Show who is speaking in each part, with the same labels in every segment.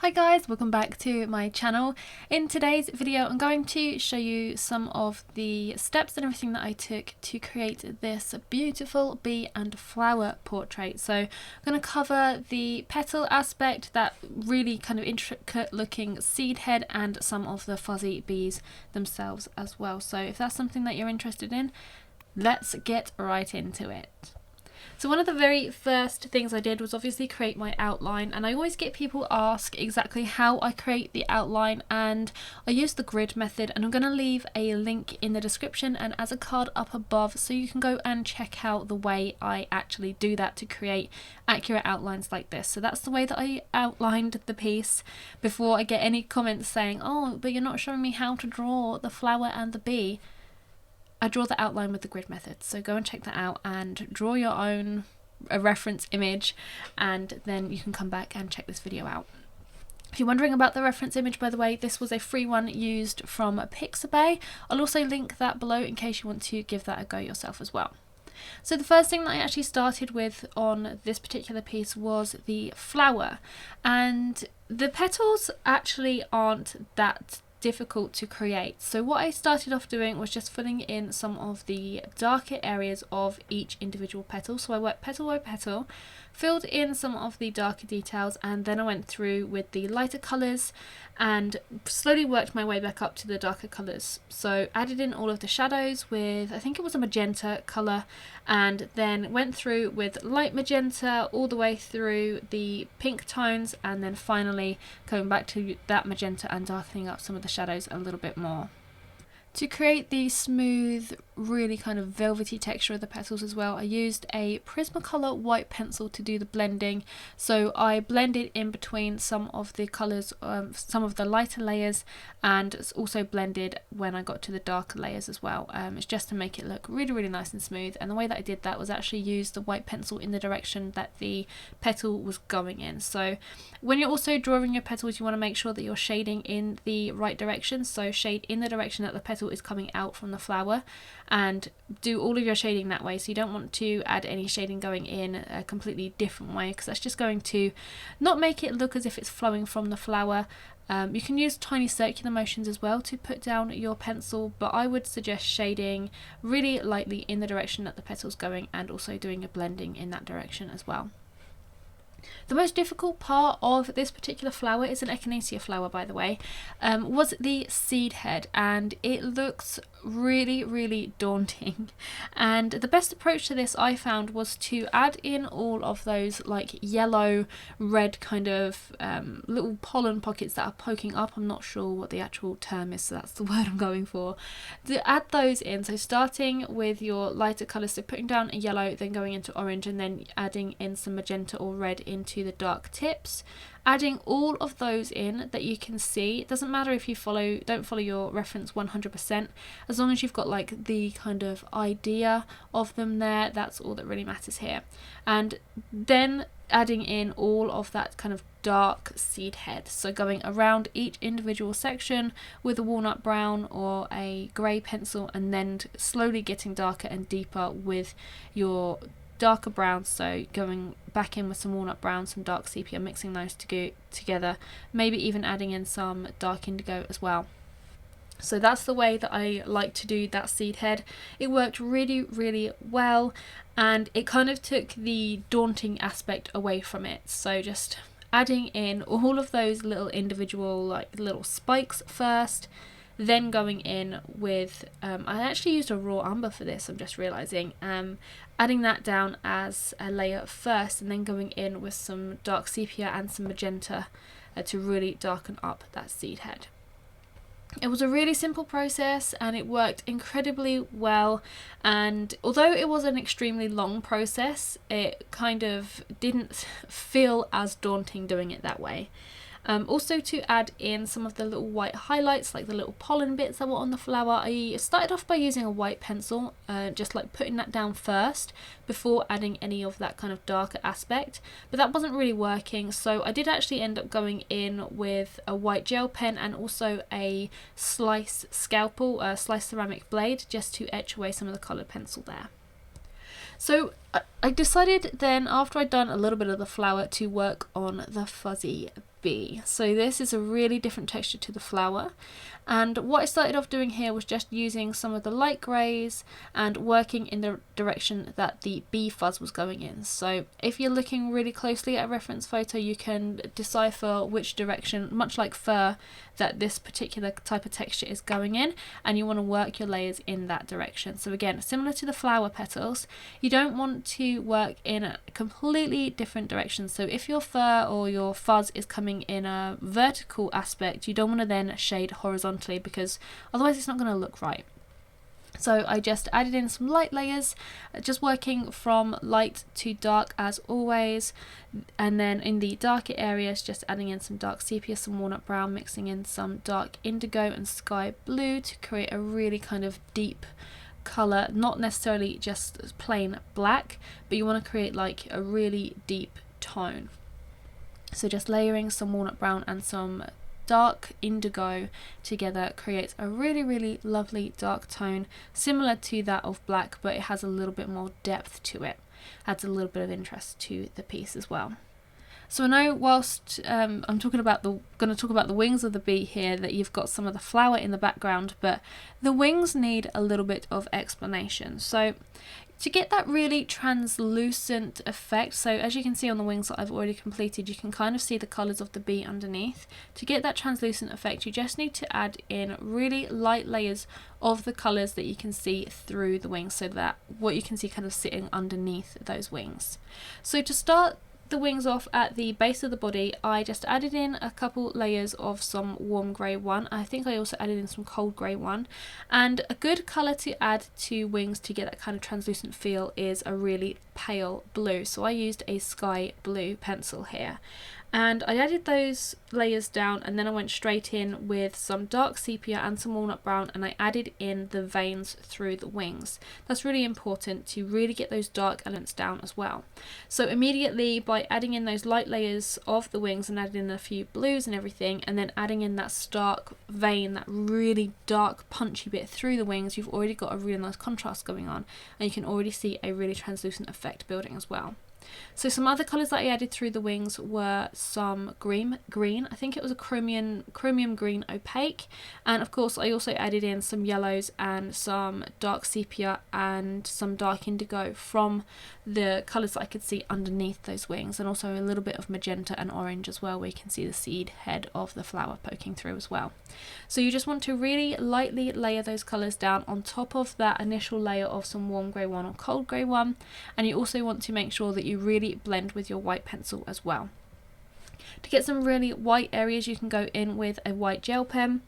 Speaker 1: Hi guys, welcome back to my channel. In today's video I'm going to show you some of the steps and everything that I took to create this beautiful bee and flower portrait. So I'm going to cover the petal aspect, that really kind of intricate looking seed head, and some of the fuzzy bees themselves as well. So if that's something that you're interested in, let's get right into it. So one of the very first things I did was obviously create my outline, and I always get people ask exactly how I create the outline, and I use the grid method, and I'm going to leave a link in the description and as a card up above so you can go and check out the way I actually do that to create accurate outlines like this. So that's the way that I outlined the piece before I get any comments saying, oh, but you're not showing me how to draw the flower and the bee. I draw the outline with the grid method, so go and check that out and draw your own reference image, and then you can come back and check this video out. If you're wondering about the reference image, by the way, this was a free one used from Pixabay. I'll also link that below in case you want to give that a go yourself as well. So the first thing that I actually started with on this particular piece was the flower, and the petals actually aren't that difficult to create. So what I started off doing was just filling in some of the darker areas of each individual petal. So I worked petal by petal, filled in some of the darker details, and then I went through with the lighter colours and slowly worked my way back up to the darker colours. So added in all of the shadows with, I think it was a magenta colour, and then went through with light magenta all the way through the pink tones, and then finally going back to that magenta and darkening up some of the shadows a little bit more. To create the smooth, really kind of velvety texture of the petals as well, I used a Prismacolor white pencil to do the blending. So I blended in between some of the colours, some of the lighter layers, and also blended when I got to the darker layers as well. It's just to make it look really, really nice and smooth. And the way that I did that was actually use the white pencil in the direction that the petal was going in. So when you're also drawing your petals, you want to make sure that you're shading in the right direction. So shade in the direction that the petal is coming out from the flower, and do all of your shading that way. So you don't want to add any shading going in a completely different way, because that's just going to not make it look as if it's flowing from the flower. You can use tiny circular motions as well to put down your pencil, but I would suggest shading really lightly in the direction that the petal's going, and also doing a blending in that direction as well. The most difficult part of this particular flower is an echinacea flower, by the way, was the seed head, and it looks really, really daunting. And the best approach to this I found was to add in all of those like yellow, red kind of little pollen pockets that are poking up. I'm not sure what the actual term is, so that's the word I'm going for. To add those in, so starting with your lighter colours, so putting down a yellow, then going into orange, and then adding in some magenta or red into the dark tips, adding all of those in that you can see. It doesn't matter if you don't follow your reference 100%, as long as you've got like the kind of idea of them there, that's all that really matters here. And then adding in all of that kind of dark seed head, so going around each individual section with a walnut brown or a grey pencil, and then slowly getting darker and deeper with your darker browns, so going back in with some walnut brown, some dark sepia, mixing those to go together, maybe even adding in some dark indigo as well. So that's the way that I like to do that seed head. It worked really, really well, and it kind of took the daunting aspect away from it. So just adding in all of those little individual like little spikes first, then going in with I actually used a raw umber for this, I'm just realizing, adding that down as a layer first, and then going in with some dark sepia and some magenta to really darken up that seed head. It was a really simple process, and it worked incredibly well, and although it was an extremely long process, it kind of didn't feel as daunting doing it that way. Also, to add in some of the little white highlights, like the little pollen bits that were on the flower, I started off by using a white pencil, just like putting that down first before adding any of that kind of darker aspect, but that wasn't really working, so I did actually end up going in with a white gel pen and also a slice scalpel, slice ceramic blade, just to etch away some of the coloured pencil there. So I decided then, after I'd done a little bit of the flower, to work on the fuzzy bee. So this is a really different texture to the flower, and what I started off doing here was just using some of the light greys and working in the direction that the bee fuzz was going in. So if you're looking really closely at a reference photo, you can decipher which direction, much like fur, that this particular type of texture is going in, and you want to work your layers in that direction. So again, similar to the flower petals, you don't want to work in a completely different direction. So if your fur or your fuzz is coming in a vertical aspect, you don't want to then shade horizontally, because otherwise it's not going to look right. So I just added in some light layers, just working from light to dark as always, and then in the darker areas just adding in some dark sepia, some walnut brown, mixing in some dark indigo and sky blue to create a really kind of deep colour, not necessarily just plain black, but you want to create like a really deep tone. So just layering some walnut brown and some dark indigo together creates a really lovely dark tone, similar to that of black, but it has a little bit more depth to it, adds a little bit of interest to the piece as well. So I know whilst I'm going to talk about the wings of the bee here, that you've got some of the flower in the background, but the wings need a little bit of explanation. So to get that really translucent effect, so as you can see on the wings that I've already completed, you can kind of see the colours of the bee underneath. To get that translucent effect, you just need to add in really light layers of the colours that you can see through the wings, so that what you can see kind of sitting underneath those wings. So to start the wings off at the base of the body, I just added in a couple layers of some warm grey one. I think I also added in some cold grey one, and a good colour to add to wings to get that kind of translucent feel is a really pale blue. So I used a sky blue pencil here, and I added those layers down, and then I went straight in with some dark sepia and some walnut brown, and I added in the veins through the wings. That's really important to really get those dark elements down as well. So immediately by adding in those light layers of the wings and adding in a few blues and everything, and then adding in that stark vein, that really dark punchy bit through the wings, you've already got a really nice contrast going on, and you can already see a really translucent effect building as well. So some other colours that I added through the wings were some green, I think it was a chromium green opaque, and of course I also added in some yellows and some dark sepia and some dark indigo from the colours that I could see underneath those wings, and also a little bit of magenta and orange as well, where you can see the seed head of the flower poking through as well. So you just want to really lightly layer those colours down on top of that initial layer of some warm grey one or cold grey one, and you also want to make sure that you really blend with your white pencil as well. To get some really white areas, you can go in with a white gel pen,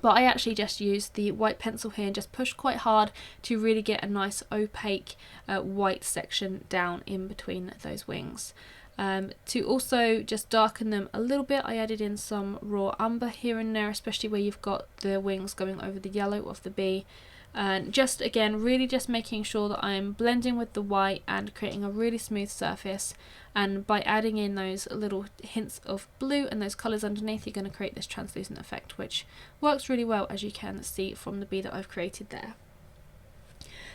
Speaker 1: but I actually just used the white pencil here and just pushed quite hard to really get a nice opaque white section down in between those wings. To also just darken them a little bit, I added in some raw umber here and there, especially where you've got the wings going over the yellow of the bee. And just again, really just making sure that I'm blending with the white and creating a really smooth surface, and by adding in those little hints of blue and those colours underneath, you're going to create this translucent effect, which works really well, as you can see from the bee that I've created there.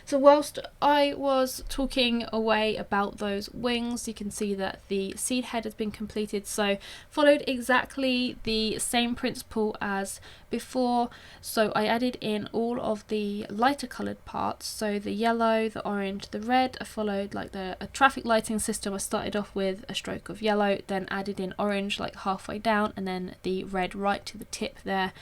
Speaker 1: So whilst I was talking away about those wings, you can see that the seed head has been completed. So followed exactly the same principle as before. So I added in all of the lighter coloured parts, so the yellow, the orange, the red. I followed like a traffic lighting system. I started off with a stroke of yellow, then added in orange like halfway down, and then the red right to the tip there.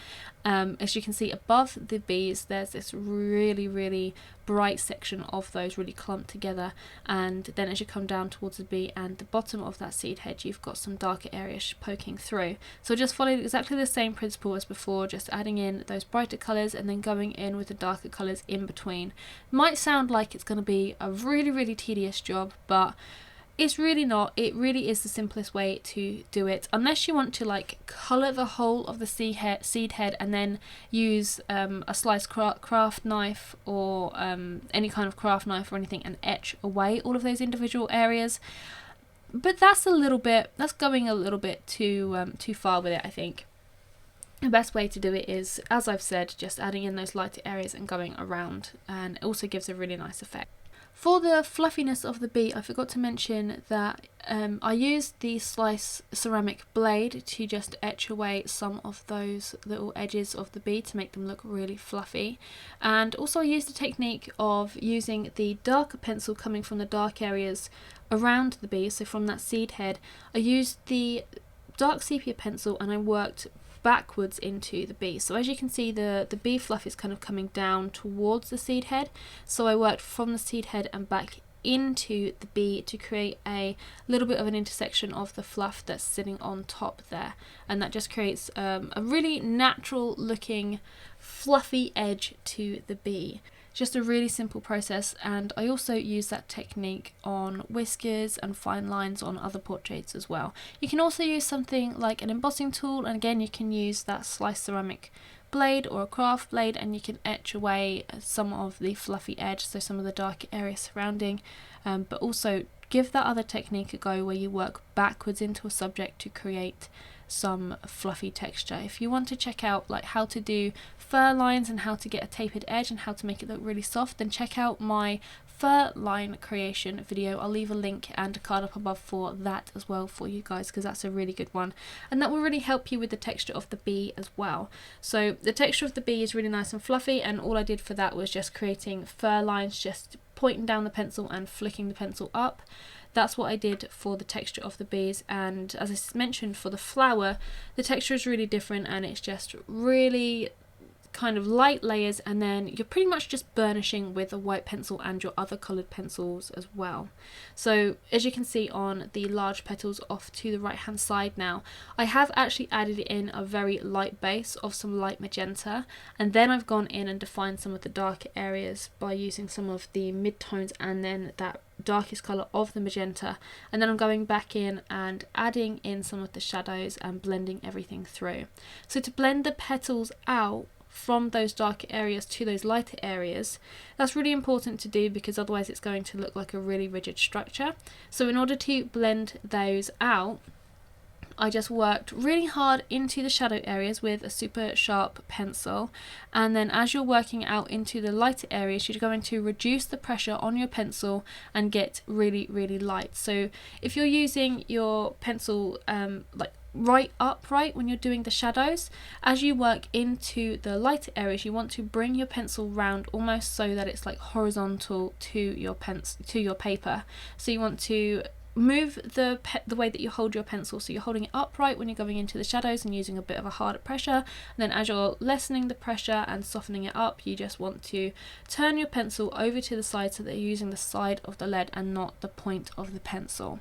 Speaker 1: As you can see above the bees, there's this really bright section of those really clumped together, and then as you come down towards the bee and the bottom of that seed head, you've got some darker areas poking through. So I just followed exactly the same principle as before, just adding in those brighter colours and then going in with the darker colours in between. Might sound like it's going to be a really tedious job, but it's really not. It really is the simplest way to do it, unless you want to like colour the whole of the seed head and then use a sliced craft knife or any kind of craft knife or anything and etch away all of those individual areas. But that's going a little bit too far with it, I think. The best way to do it is, as I've said, just adding in those lighter areas and going around, and it also gives a really nice effect. For the fluffiness of the bee, I forgot to mention that I used the slice ceramic blade to just etch away some of those little edges of the bee to make them look really fluffy. And also I used the technique of using the darker pencil coming from the dark areas around the bee, so from that seed head. I used the dark sepia pencil and I worked backwards into the bee. So as you can see, the bee fluff is kind of coming down towards the seed head, so I worked from the seed head and back into the bee to create a little bit of an intersection of the fluff that's sitting on top there, and that just creates a really natural looking fluffy edge to the bee. Just a really simple process, and I also use that technique on whiskers and fine lines on other portraits as well. You can also use something like an embossing tool, and again you can use that sliced ceramic blade or a craft blade, and you can etch away some of the fluffy edge, so some of the dark area surrounding, but also give that other technique a go where you work backwards into a subject to create some fluffy texture. If you want to check out like how to do fur lines and how to get a tapered edge and how to make it look really soft, then check out my fur line creation video. I'll leave a link and a card up above for that as well for you guys, because that's a really good one, and that will really help you with the texture of the bee as well. So the texture of the bee is really nice and fluffy, and all I did for that was just creating fur lines, just pointing down the pencil and flicking the pencil up. That's what I did for the texture of the bees, and as I mentioned, for the flower, the texture is really different, and it's just really kind of light layers, and then you're pretty much just burnishing with a white pencil and your other coloured pencils as well. So as you can see on the large petals off to the right hand side now, I have actually added in a very light base of some light magenta, and then I've gone in and defined some of the darker areas by using some of the mid-tones and then that darkest colour of the magenta, and then I'm going back in and adding in some of the shadows and blending everything through. So to blend the petals out from those darker areas to those lighter areas, that's really important to do, because otherwise it's going to look like a really rigid structure. So in order to blend those out, I just worked really hard into the shadow areas with a super sharp pencil, and then as you're working out into the lighter areas, you're going to reduce the pressure on your pencil and get really light. So if you're using your pencil like right upright when you're doing the shadows, as you work into the lighter areas, you want to bring your pencil round almost so that it's like horizontal to your paper. So you want to move the way that you hold your pencil, so you're holding it upright when you're going into the shadows and using a bit of a harder pressure, and then as you're lessening the pressure and softening it up, you just want to turn your pencil over to the side so that you're using the side of the lead and not the point of the pencil.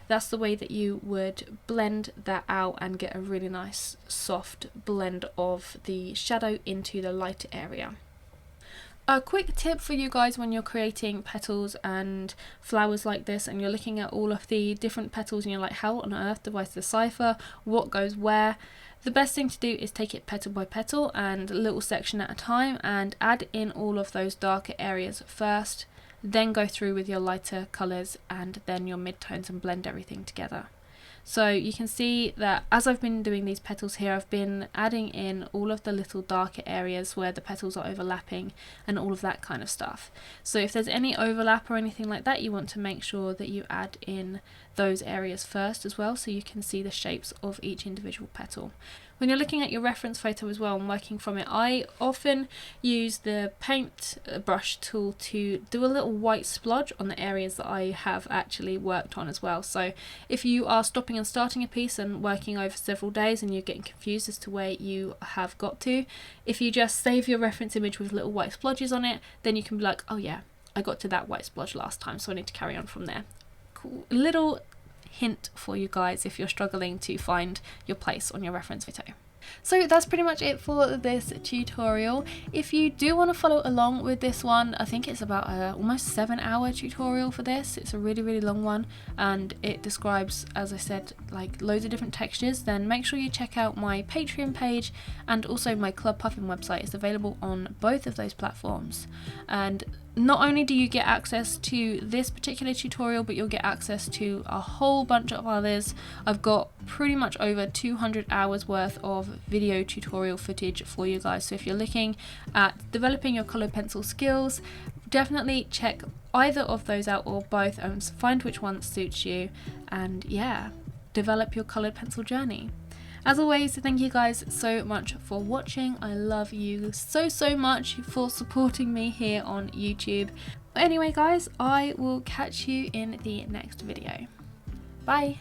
Speaker 1: That's the way that you would blend that out and get a really nice soft blend of the shadow into the lighter area. A quick tip for you guys when you're creating petals and flowers like this, and you're looking at all of the different petals and you're like, how on earth do I decipher what goes where? The best thing to do is take it petal by petal and a little section at a time, and add in all of those darker areas first, then go through with your lighter colours and then your mid-tones and blend everything together. So you can see that as I've been doing these petals here, I've been adding in all of the little darker areas where the petals are overlapping and all of that kind of stuff. So if there's any overlap or anything like that, you want to make sure that you add in those areas first as well, so you can see the shapes of each individual petal. When you're looking at your reference photo as well and working from it, I often use the paint brush tool to do a little white splodge on the areas that I have actually worked on as well. So if you are stopping and starting a piece and working over several days and you're getting confused as to where you have got to, if you just save your reference image with little white splodges on it, then you can be like, oh yeah, I got to that white splodge last time, so I need to carry on from there. Cool. Little hint for you guys if you're struggling to find your place on your reference photo. So that's pretty much it for this tutorial. If you do want to follow along with this one, I think it's about a almost 7-hour tutorial for this. It's a really long one, and it describes, as I said, like loads of different textures. Then make sure you check out my Patreon page and also my Club Puffin website. It's available on both of those platforms, and not only do you get access to this particular tutorial, but you'll get access to a whole bunch of others. I've got pretty much over 200 hours worth of video tutorial footage for you guys. So if you're looking at developing your colour pencil skills, definitely check either of those out or both and find which one suits you, and yeah, develop your coloured pencil journey. As always, thank you guys so much for watching. I love you so much for supporting me here on YouTube. Anyway guys, I will catch you in the next video. Bye!